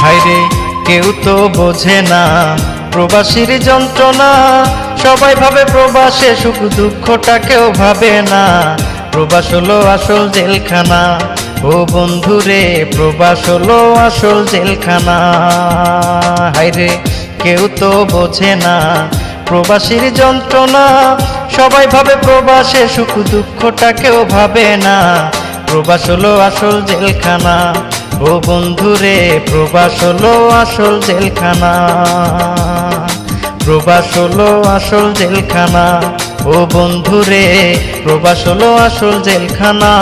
হায়রে কেউ তো বোঝে না প্রবাসীর যন্ত্রণা, সবাই ভাবে প্রবাসে সুখ দুঃখটা কেউ ভাবে না। প্রবাস হলো আসল জেলখানা, ও বন্ধুরে প্রবাস হলো আসল জেলখানা। হায়রে কেউ তো বোঝে না প্রবাসীর যন্ত্রণা, সবাই ভাবে প্রবাসে সুখ দুঃখটা কেউ ভাবে না। প্রবাস হলো আসল জেলখানা, ও বন্ধুরে প্রবাস হলো আসল জেলখানা। প্রবাস হলো আসল জেলখানা, ও বন্ধুরে প্রবাস হলো আসল জেলখানা।